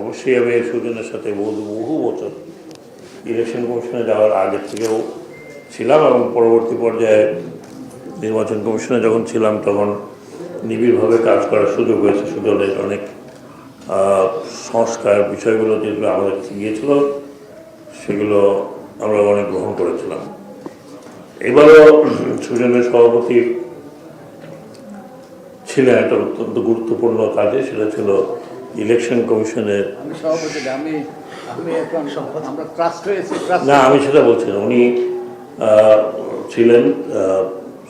অবশ্যই আমি সুজনের সাথে বহু বছর ইলেকশন কমিশনে যাওয়ার আগের থেকেও ছিলাম এবং পরবর্তী পর্যায়ে নির্বাচন কমিশনে যখন ছিলাম তখন নিবিড়ভাবে কাজ করার সুযোগ হয়েছে। সুজনের অনেক সংস্কার বিষয়গুলো যেগুলো আমাদের কাছে গিয়েছিল সেগুলো আমরা অনেক গ্রহণ করেছিলাম। এবারও সুজনের সভাপতি ছিলেন একটা অত্যন্ত গুরুত্বপূর্ণ কাজে, সেটা ছিল ইলেকশন কমিশনের। না, আমি সেটা বলছি না, উনি ছিলেন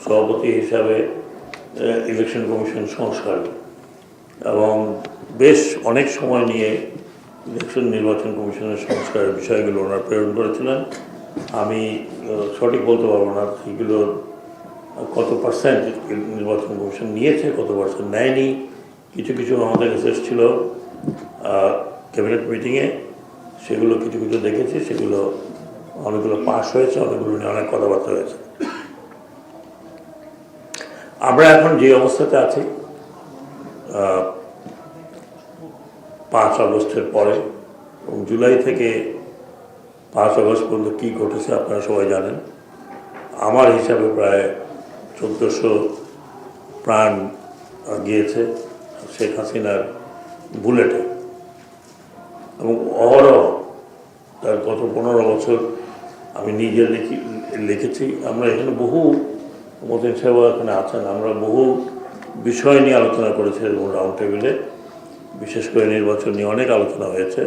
সভাপতি হিসাবে ইলেকশন কমিশন সংস্কার এবং বেশ অনেক সময় নিয়ে নির্বাচন কমিশনের সংস্কারের বিষয়গুলো ওনারা প্রেরণ করেছিলেন। আমি সঠিক বলতে পারবো না সেগুলো কত পার্সেন্ট নির্বাচন কমিশন নিয়েছে, কত পার্সেন্ট নেয়নি। কিছু কিছু আমাদের কাছে এসেছিল ক্যাবিনেট মিটিংয়ে, সেগুলো কিছু কিছু দেখেছি, সেগুলো অনেকগুলো পাস হয়েছে, অনেকগুলো নিয়ে অনেক কথাবার্তা হয়েছে। আমরা এখন যে অবস্থাতে আছি 5 আগস্টের পরে এবং জুলাই থেকে 5 আগস্ট পর্যন্ত কী ঘটেছে আপনারা সবাই জানেন। আমার হিসাবে প্রায় 1400 প্রাণ গিয়েছে শেখ হাসিনার বুলেটে এবং অহরহ তার গত 15 বছর আমি নিজে লিখেছি। আমরা এখানে বহু মতিন সাহেব এখানে আছেন, আমরা বহু বিষয় নিয়ে আলোচনা করেছি রাউন্ড টেবিলে। বিশেষ করে নির্বাচন নিয়ে অনেক আলোচনা হয়েছে,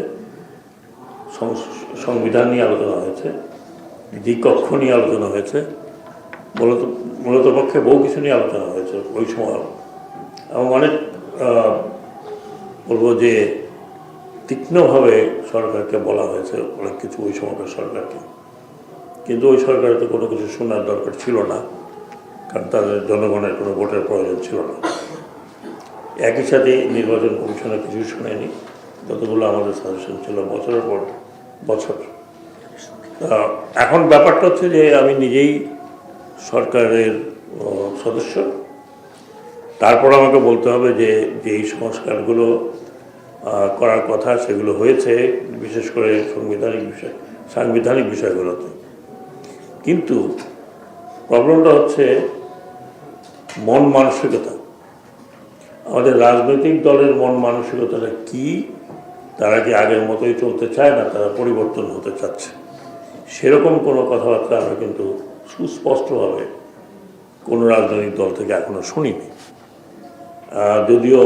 সংবিধান নিয়ে আলোচনা হয়েছে, দ্বিকক্ষ নিয়ে আলোচনা হয়েছে, মূলত পক্ষে বহু কিছু নিয়ে আলোচনা হয়েছে ওই সময় এবং অনেক বলবো যে তীক্ষ্ণভাবে সরকারকে বলা হয়েছে অনেক কিছু ওই সময়কার সরকারকে। কিন্তু ওই সরকারের তো কোনো কিছু শোনার দরকার ছিল না, কারণ তাদের জনগণের কোনো ভোটের প্রয়োজন ছিল না। একই সাথে নির্বাচন কমিশনের কিছু শুনেনি, যতগুলো আমাদের সাজেশন ছিল বছরের পর বছর। এখন ব্যাপারটা হচ্ছে যে আমি নিজেই সরকারের সদস্য, তারপর আমাকে বলতে হবে যে এই সংস্কারগুলো করার কথা সেগুলো হয়েছে, বিশেষ করে সাংবিধানিক বিষয়গুলোতে। কিন্তু প্রবলেমটা হচ্ছে মন মানসিকতা। আমাদের রাজনৈতিক দলের মন মানসিকতাটা কি, তারা কি আগের মতোই চলতে চায় না তারা পরিবর্তন হতে চাচ্ছে, সেরকম কোনো কথাবার্তা আমরা কিন্তু সুস্পষ্টভাবে কোনো রাজনৈতিক দল থেকে এখনও শুনিনি। যদিও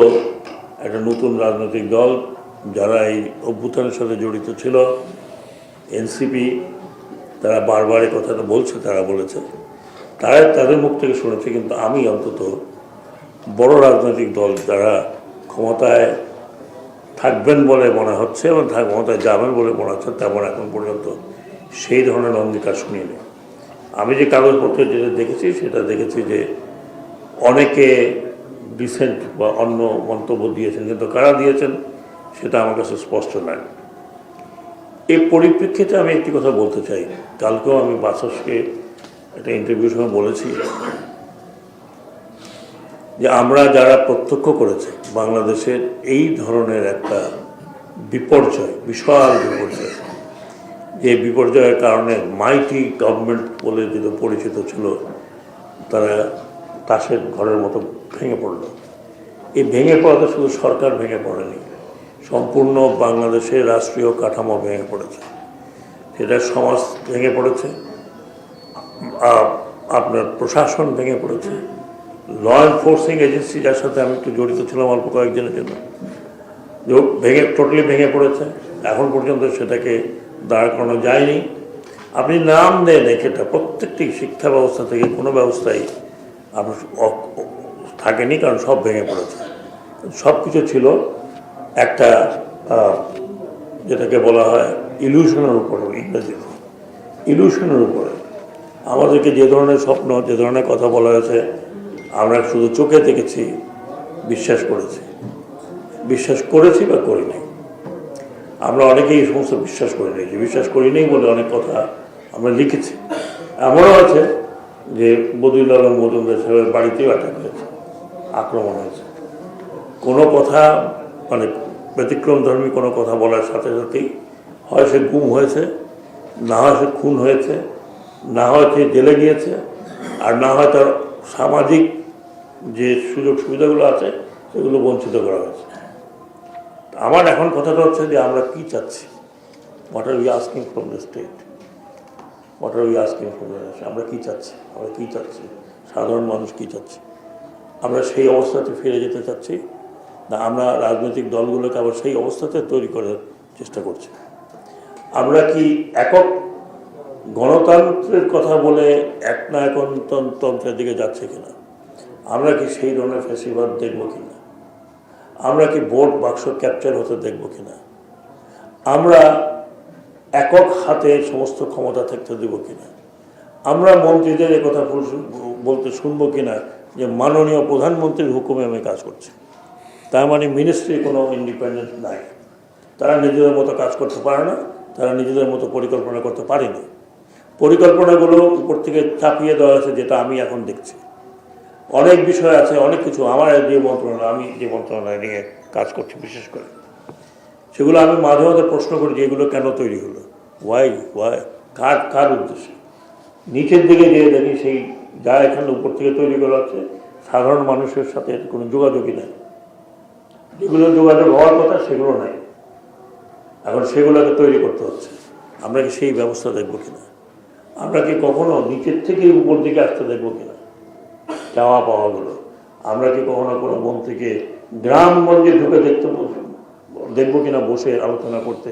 একটা নতুন রাজনৈতিক দল যারা এই অভ্যুত্থানের সাথে জড়িত ছিল, এনসিপি, তারা বারবার এই কথাটা বলছে, তারা বলেছে, তাদের মুখ থেকে শুনেছে। কিন্তু আমি অন্তত বড় রাজনৈতিক দল যারা ক্ষমতায় থাকবেন বলে মনে হচ্ছে এবং ক্ষমতায় যাবেন বলে মনে হচ্ছে, তেমন এখন পর্যন্ত সেই ধরনের অঙ্গীকার শুনিনি। আমি যে কাগজপত্রে যেটা দেখেছি সেটা দেখেছি যে অনেকে ডিসেন্ট বা অন্য মন্তব্য দিয়েছেন, কিন্তু কারা দিয়েছেন সেটা আমার কাছে স্পষ্ট নয়। এই পরিপ্রেক্ষিতে আমি একটি কথা বলতে চাই। কালকেও আমি বাসসকে একটা ইন্টারভিউর সময় বলেছি যে আমরা যারা প্রত্যক্ষ করেছে বাংলাদেশের এই ধরনের একটা বিপর্যয়, বিশাল বিপর্যয়, যে বিপর্যয়ের কারণে মাইটি গভর্নমেন্ট বলে যেটা পরিচিত ছিল, তারা তাসের ঘরের মতো ভেঙে পড়ল। এই ভেঙে পড়াতে শুধু সরকার ভেঙে পড়েনি, সম্পূর্ণ বাংলাদেশের রাষ্ট্রীয় কাঠামো ভেঙে পড়েছে, সেটা সমাজ ভেঙে পড়েছে, আপনার প্রশাসন ভেঙে পড়েছে, ল এনফোর্সিং এজেন্সি যার সাথে আমি একটু জড়িত ছিলাম অল্প কয়েকজনের জন্য, টোটালি ভেঙে পড়েছে। এখন পর্যন্ত সেটাকে দাঁড় করানো যায়নি। আপনি নাম দেন এটা, প্রত্যেকটি শিক্ষা ব্যবস্থা থেকে কোনো ব্যবস্থাই আপনার থাকেনি, কারণ সব ভেঙে পড়েছে। সব কিছু ছিল একটা যেটাকে বলা হয় ইলিউশনের উপরে, ইংরেজিতে ইলিউশনের উপরে। আমাদেরকে যে ধরনের স্বপ্ন, যে ধরনের কথা বলা হয়েছে, আমরা শুধু চোখে দেখেছি, বিশ্বাস করেছি বা করিনি। আমরা অনেকেই এই সমস্ত বিশ্বাস করে নিয়েছি, বিশ্বাস করিনি বলে অনেক কথা আমরা লিখেছি। এমনও আছে যে বদিউল আলম মজুমদার সাহেবের বাড়িতেও অ্যাটাক হয়েছে, আক্রমণ হয়েছে। কোনো কথা মানে ব্যতিক্রমধর্মী কোনো কথা বলার সাথে সাথেই হয় সে গুম হয়েছে, না হয় সে খুন হয়েছে, না হয় সে জেলে গিয়েছে, আর না হয় তার সামাজিক যে সুযোগ সুবিধাগুলো আছে সেগুলো বঞ্চিত করা হয়েছে। আমার এখন কথাটা হচ্ছে যে আমরা কি চাচ্ছি, what are we asking from the state, what are we asking from the nation. আমরা কী চাচ্ছি, আমরা কী চাচ্ছি, সাধারণ মানুষ কী চাচ্ছে? আমরা সেই অবস্থাতে ফিরে যেতে চাচ্ছি না আমরা রাজনৈতিক দলগুলোকে আবার সেই অবস্থাতে তৈরি করার চেষ্টা করছি? আমরা কি একক গণতন্ত্রের কথা বলে এক না একতন্ত্রের দিকে যাচ্ছে কিনা? আমরা কি সেই ধরনের ফ্যাসিবাদ দেখব কিনা? আমরা কি ভোট বাক্স ক্যাপচার হতে দেখব কিনা? আমরা একক হাতে সমস্ত ক্ষমতা থাকতে দেব কিনা? আমরা মন্ত্রীদের কথা বলতে শুনবো কিনা যে মাননীয় প্রধানমন্ত্রীর হুকুমে আমি কাজ করছি, তার মানে মিনিস্ট্রি কোনো ইন্ডিপেন্ডেন্ট নাই, তারা নিজেদের মতো কাজ করতে পারে না, তারা নিজেদের মতো পরিকল্পনা করতে পারেনি। পরিকল্পনাগুলো উপর থেকে চাপিয়ে দেওয়া হয়েছে, যেটা আমি এখন দেখছি। অনেক বিষয় আছে, অনেক কিছু আমার আমি যে মন্ত্রণালয় নিয়ে কাজ করছি বিশেষ করে, সেগুলো আমি মাঝে মাঝে প্রশ্ন করি যে এগুলো কেন তৈরি হলো, ওয়াই কার উদ্দেশ্যে? নিচের দিকে যেয়ে দেখি সেই যা এখানে উপর থেকে তৈরি করা হচ্ছে সাধারণ মানুষের সাথে কোনো যোগাযোগই নেই। যেগুলো যোগাযোগ হওয়ার কথা সেগুলো নাই, এখন সেগুলোকে তৈরি করতে হচ্ছে। আমরা কি সেই ব্যবস্থা দেখবো কিনা? আমরা কি কখনো নিচের থেকে উপর দিকে আসতে দেখবো কিনা চাওয়া পাওয়াগুলো? আমরা কি কখনো কোনো মন্ত্রীকে গ্রামগঞ্জে ঢুকে দেখবো কিনা বসে আলোচনা করতে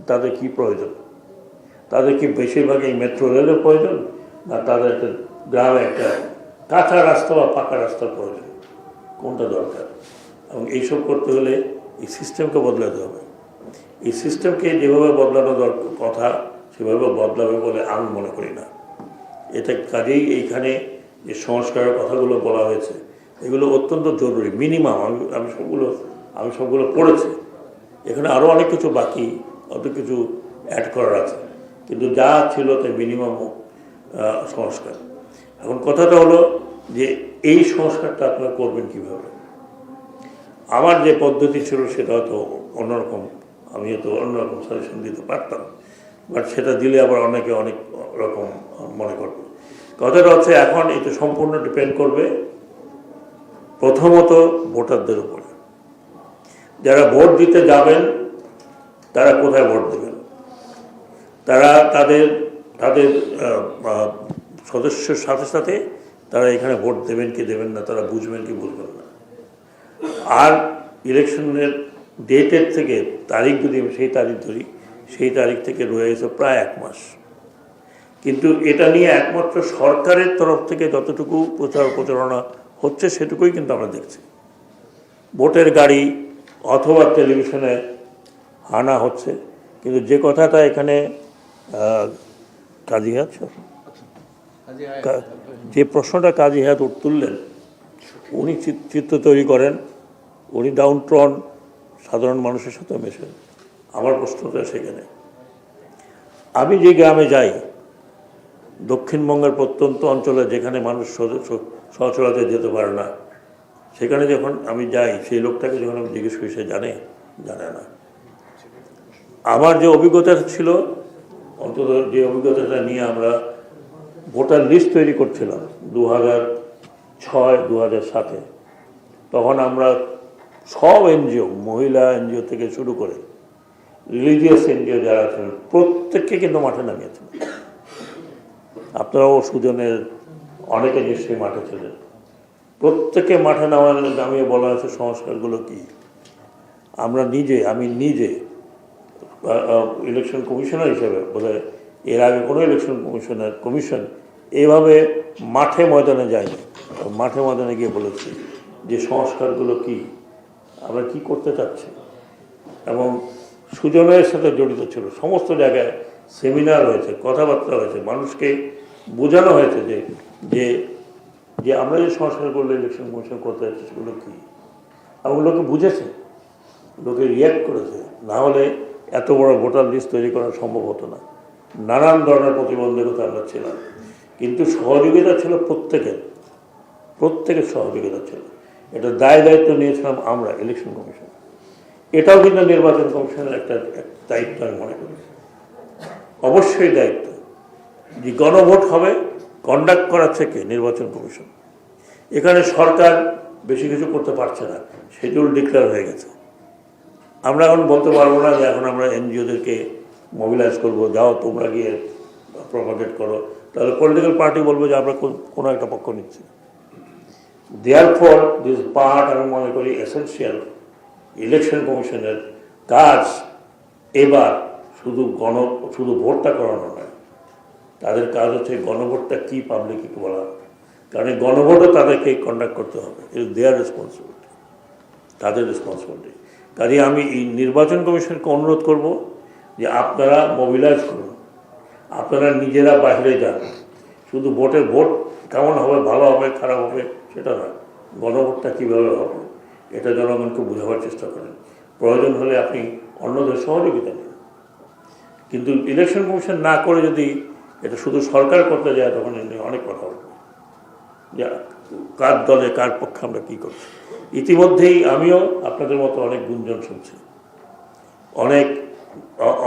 তাদের কি প্রয়োজন? তাদের কি বেশিরভাগই মেট্রো রেলের প্রয়োজন, না তাদের একটা গ্রামে একটা কাঁচা রাস্তা বা পাকা রাস্তার প্রয়োজন? কোনটা দরকার? এবং এইসব করতে হলে এই সিস্টেমকে বদলাতে হবে। এই সিস্টেমকে যেভাবে বদলানো কথা সেভাবে বদলাবে বলে আমি মনে করি না। এটা কাজেই এইখানে যে সংস্কারের কথাগুলো বলা হয়েছে এগুলো অত্যন্ত জরুরি, মিনিমাম। আমি সবগুলো পড়েছি। এখানে আরও অনেক কিছু বাকি, অত কিছু অ্যাড করার আছে, কিন্তু যা ছিল তাই মিনিমাম সংস্কার। এখন কথাটা হলো যে এই সংস্কারটা আপনারা করবেন কীভাবে? আমার যে পদ্ধতি ছিল সেটা হয়তো অন্যরকম, আমি তো অন্যরকম সাজেশন দিতে পারতাম, বাট সেটা দিলে আবার অনেকে অনেক রকম মনে করবে। কথাটা হচ্ছে এখন এটা সম্পূর্ণ ডিপেন্ড করবে প্রথমত ভোটারদের উপরে। যারা ভোট দিতে যাবেন তারা কোথায় ভোট দেবেন, তারা তাদের সদস্যের সাথে সাথে তারা এখানে ভোট দেবেন কি দেবেন না তারা বুঝবেন কি বুঝবেন না। আর ইলেকশনের ডেটের থেকে তারিখ যদি সেই তারিখ ধরি, সেই তারিখ থেকে রয়ে গেছে প্রায় 1 মাস। কিন্তু এটা নিয়ে একমাত্র সরকারের তরফ থেকে যতটুকু প্রচারণা হচ্ছে সেটুকুই কিন্তু আমরা দেখছি। ভোটের গাড়ি অথবা টেলিভিশনে আনা হচ্ছে, কিন্তু যে কথাটা এখানে কাজী হায়াত যে প্রশ্নটা কাজী হায়াত তুললেন, উনি চিত্র তৈরি করেন, উনি ডাউনট্রন সাধারণ মানুষের সাথে মেশেন। আমার প্রশ্নটা সেখানে, আমি যে গ্রামে যাই, দক্ষিণবঙ্গের প্রত্যন্ত অঞ্চলে যেখানে মানুষ সচরাচর যেতে পারে না, সেখানে যখন আমি যাই সেই লোকটাকে যখন আমি জিজ্ঞেস করি সে জানে না। আমার যে অভিজ্ঞতা ছিল, অন্তত যে অভিজ্ঞতাটা নিয়ে আমরা ভোটার লিস্ট তৈরি করছিলাম 2006-2007-এ, তখন আমরা সব এনজিও, মহিলা এনজিও থেকে শুরু করে রিলিজিয়াস এনজিও যারা ছিলেন প্রত্যেককে কিন্তু মাঠে নামিয়েছিলেন। আপনারাও সুজনের অনেকে নিশ্চয়ই মাঠে ছিলেন। প্রত্যেকে মাঠে নামিয়ে বলা হয়েছে সংস্কারগুলো কি। আমি নিজে ইলেকশন কমিশনার হিসেবে বোধহয় এর আগে কোনো ইলেকশন কমিশন এইভাবে মাঠে ময়দানে যায়নি। মাঠে ময়দানে গিয়ে বলেছি যে সংস্কারগুলো কি, আমরা কি করতে চাচ্ছি। এবং সুজনের সাথে জড়িত ছিল, সমস্ত জায়গায় সেমিনার হয়েছে, কথাবার্তা হয়েছে, মানুষকে বোঝানো হয়েছে যে যে আমরা যে সংস্কার করলে ইলেকশন কমিশন করতে যাচ্ছি সেগুলো কী। এবং লোকে বুঝেছে, লোকে রিয়্যাক্ট করেছে, না হলে এত বড় ভোটার লিস্ট তৈরি করা সম্ভব হতো না। নানান ধরনের প্রতিবন্ধকতা আমরা ছিলাম, কিন্তু সহযোগিতা ছিল প্রত্যেকের সহযোগিতা ছিল। এটা দায়িত্ব নিয়েছিলাম আমরা, ইলেকশন কমিশন। এটাও কিন্তু নির্বাচন কমিশনের একটা দায়িত্ব আমি মনে করি, অবশ্যই দায়িত্ব। যে গণভোট হবে, কন্ডাক্ট করাচ্ছে কে? নির্বাচন কমিশন। এখানে সরকার বেশি কিছু করতে পারছে না, শিডিউল ডিক্লেয়ার হয়ে গেছে। আমরা এখন বলতে পারবো না যে এখন আমরা এনজিওদেরকে মোবিলাইজ করব, যাও তোমরা গিয়ে প্রপাগেট করো, তাহলে পলিটিক্যাল পার্টি বলবো যে আমরা কোনো একটা পক্ষ নিচ্ছি। দেয়ারফর দিস পার্ট আমি মনে করি এসেনশিয়াল। ইলেকশন কমিশনের কাজ এবার শুধু ভোটটা করানো নয়, তাদের কাজ হচ্ছে গণভোটটা কি পাবলিককে বলা, কারণ এই গণভোটও তাদেরকে কন্ডাক্ট করতে হবে। ইট দেয়ার রেসপন্সিবিলিটি, তাদের রেসপন্সিবিলিটি। কাজে আমি এই নির্বাচন কমিশনকে অনুরোধ করব যে আপনারা মোবিলাইজ করুন, আপনারা নিজেরা বাইরে যান। শুধু ভোট কেমন হবে, ভালো হবে খারাপ হবে সেটা নয়, গণভোটটা কীভাবে হবে এটা জনগণকে বোঝাবার চেষ্টা করেন। প্রয়োজন হলে আপনি অন্যদের সহযোগিতা নিন। কিন্তু ইলেকশন কমিশন না করে যদি এটা শুধু সরকার করতে যায়, তখন অনেক কথা বলবে যে কার দলে কার পক্ষে আমরা কী করছি। ইতিমধ্যেই আমিও আপনাদের মতো অনেক গুঞ্জন শুনছি, অনেক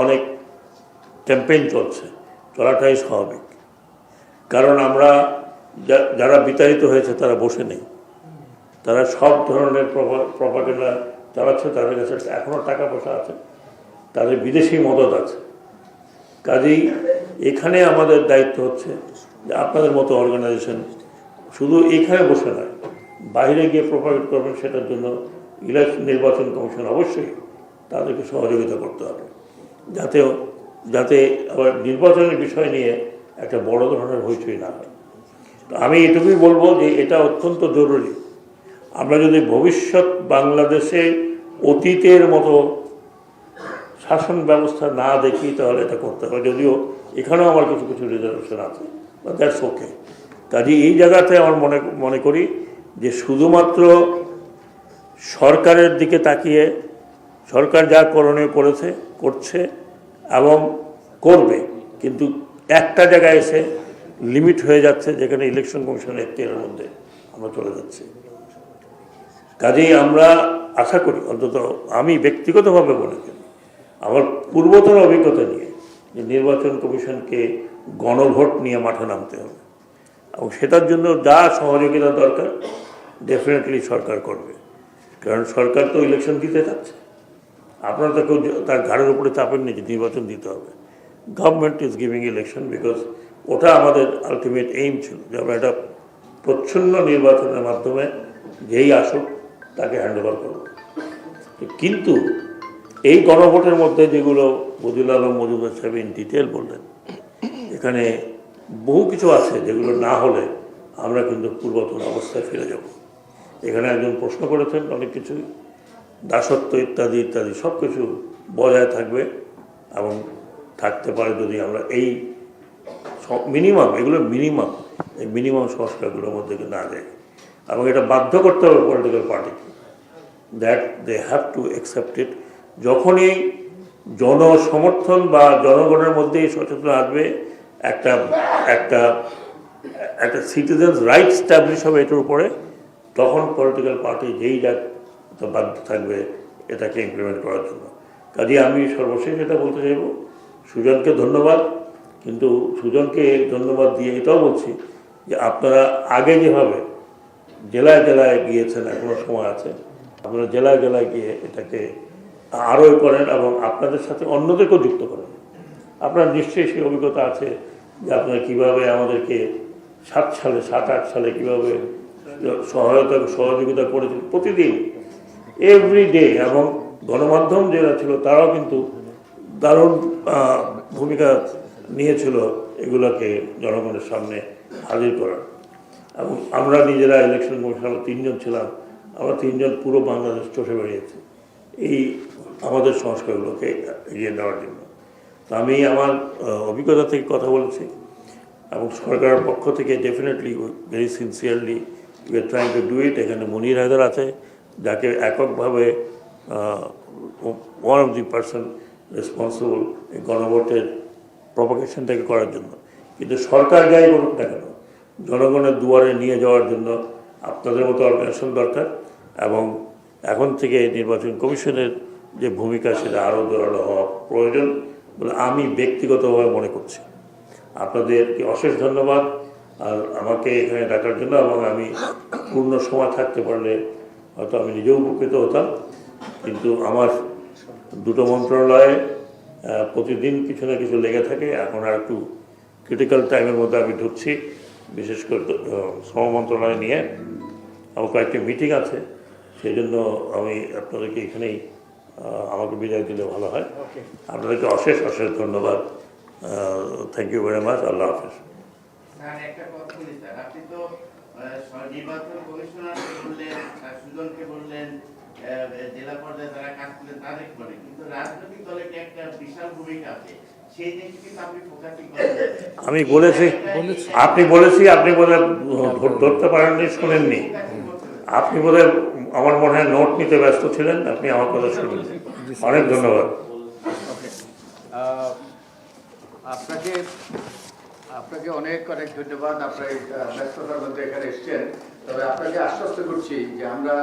অনেক ক্যাম্পেইন চলাটাই স্বাভাবিক। কারণ আমরা যারা বিতাড়িত হয়েছে তারা বসে নেই, তারা সব ধরনের প্রপাগান্ডা চালাচ্ছে, তাদের কাছে এখনও টাকা পয়সা আছে, তাদের বিদেশি মদত আছে। কাজেই এখানে আমাদের দায়িত্ব হচ্ছে যে আপনাদের মতো অর্গানাইজেশন শুধু এখানে বসে নয়, বাইরে গিয়ে প্রপাগেট করবেন। সেটার জন্য নির্বাচন কমিশন অবশ্যই তাদেরকে সহযোগিতা করতে হবে, যাতে আবার নির্বাচনের বিষয় নিয়ে একটা বড় ধরনের হইচই না হয়। তো আমি এটুকুই বলবো যে এটা অত্যন্ত জরুরি। আমরা যদি ভবিষ্যৎ বাংলাদেশে অতীতের মতো শাসন ব্যবস্থা না দেখি, তাহলে এটা করতে হবে। যদিও এখানেও আমার কিছু কিছু রিজার্ভেশন আছে, বাট দ্যাটস ওকে। কাজে এই জায়গাতে আমার মনে করি যে শুধুমাত্র সরকারের দিকে তাকিয়ে সরকার যা করণীয় করছে এবং করবে, কিন্তু একটা জায়গায় এসে লিমিট হয়ে যাচ্ছে, যেখানে ইলেকশন কমিশনের এখতিয়ারের মধ্যে আমরা চলে যাচ্ছি। কাজেই আমরা আশা করি, অন্তত আমি ব্যক্তিগতভাবে মনে করি, আমার পূর্বতন অভিজ্ঞতা নিয়ে, যে নির্বাচন কমিশনকে গণভোট নিয়ে মাঠে নামতে হবে, এবং সেটার জন্য যা সহযোগিতা দরকার ডেফিনেটলি সরকার করবে। কারণ সরকার তো ইলেকশন দিতে চাচ্ছে, আপনারা তো কেউ তার ঘাড়ের উপরে চাপেন নি যে নির্বাচন দিতে হবে। Government is giving election because ওটা আমাদের আলটিমেট এইম ছিল যে আমরা একটা প্রচ্ছন্ন নির্বাচনের মাধ্যমে যেই আসুক তাকে হ্যান্ড ওভার করব। কিন্তু এই গণভোটের মধ্যে যেগুলো বদিউল আলম মজুমদার সাহেব ইন ডিটেল বললেন, এখানে বহু কিছু আছে যেগুলো না হলে আমরা কিন্তু পূর্বতন অবস্থায় ফিরে যাব। এখানে একজন প্রশ্ন করেছেন অনেক কিছুই, দাসত্ব ইত্যাদি ইত্যাদি সব কিছু বজায় থাকবে এবং থাকতে পারে যদি আমরা এই মিনিমাম এই মিনিমাম সংস্কারগুলোর মধ্যে না যায়। এবং এটা বাধ্য করতে হবে পলিটিক্যাল পার্টিকে, that they have to accept it. যখনই জনসমর্থন বা জনগণের মধ্যে এই সচেতন আসবে, একটা একটা একটা সিটিজেন্স রাইট স্ট্যাবলিশ হবে এটার উপরে, তখন পলিটিক্যাল পার্টি যেই যাক বাধ্য থাকবে এটাকে ইমপ্লিমেন্ট করার জন্য। কাজে আমি সর্বশেষ এটা বলতে চাইব, সুজনকে ধন্যবাদ, কিন্তু সুজনকে ধন্যবাদ দিয়ে এটাও বলছি যে আপনারা আগে যেভাবে জেলায় জেলায় গিয়েছেন, এখনও সময় আছে, আপনারা জেলায় জেলায় গিয়ে এটাকে আরও করেন এবং আপনাদের সাথে অন্যদেরকেও যুক্ত করেন। আপনার নিশ্চয়ই সেই অভিজ্ঞতা আছে যে আপনারা কীভাবে আমাদেরকে 7-8 সালে কীভাবে সহযোগিতা করেছেন প্রতিদিন, এভরিডে। এবং গণমাধ্যম যারা ছিল তারাও কিন্তু দারুণ ভূমিকা নিয়েছিল এগুলোকে জনগণের সামনে হাজির করার। এবং আমরা নিজেরা ইলেকশন কমিশন 3 জন ছিলাম, আমরা 3 জন পুরো বাংলাদেশ চষে বেরিয়েছি এই আমাদের সংস্কারগুলোকে এগিয়ে নেওয়ার জন্য। তো আমি আমার অভিজ্ঞতা থেকে কথা বলেছি, এবং সরকারের পক্ষ থেকে definitely very sincerely we are trying to do it. এখানে মনির হায়দার আছে, যাকে এককভাবে one of the person responsible এই গণভোটের প্রপাগেশনটাকে করার জন্য। কিন্তু সরকার যাই বলুক না কেন, জনগণের দুয়ারে নিয়ে যাওয়ার জন্য আপনাদের মতো অর্গানাইজেশন দরকার। এবং এখন থেকে নির্বাচন কমিশনের যে ভূমিকা সেটা আরও জোরালো হওয়া প্রয়োজন বলে আমি ব্যক্তিগতভাবে মনে করছি। আপনাদেরকে অশেষ ধন্যবাদ আর আমাকে এখানে ডাকার জন্য, এবং আমি পূর্ণ সময় থাকতে পারলে হয়তো আমি নিজেও উপকৃত হতাম। কিন্তু আমার দুটো মন্ত্রণালয়ে প্রতিদিন কিছু না কিছু লেগে থাকে। এখন আর একটু ক্রিটিক্যাল টাইমের মধ্যে আমি ঢুকছি, বিশেষ করে শ্রম মন্ত্রণালয় নিয়ে আমার কয়েকটি মিটিং আছে। সেই জন্য আমি আপনাদেরকে এখানেই আমাকে বিদায় দিলে ভালো হয়। আপনাদেরকে অশেষ অশেষ ধন্যবাদ। Thank you very much. আল্লাহ হাফিজ। স্যার একটা কথা বলি স্যার, আপনি তো নির্বাচন কমিশনারকে বললেন, সুজনকে বললেন, জেলা পর্যায়ে যারা কাজ করলেন তাদের বলেন, কিন্তু রাজনৈতিক দলের একটা বিশাল ভূমিকা আছে, সেই দিকে কিন্তু আপনি ফোকাসিং করেন। আমি বলেছি, আপনি বোধহয় ধরতে পারেননি, শোনেননি। আপনি বোধহয় আমার মনে হয় নোট নিতে ব্যস্ত ছিলেন, আপনি আমার কথা শুনলেন। অনেক ধন্যবাদ। আপনাকে অনেক অনেক ধন্যবাদ। আপনার ব্যস্ততার মধ্যে এখানে এসেছেন, তবে আপনাকে আশ্বস্ত করছি যে আমরা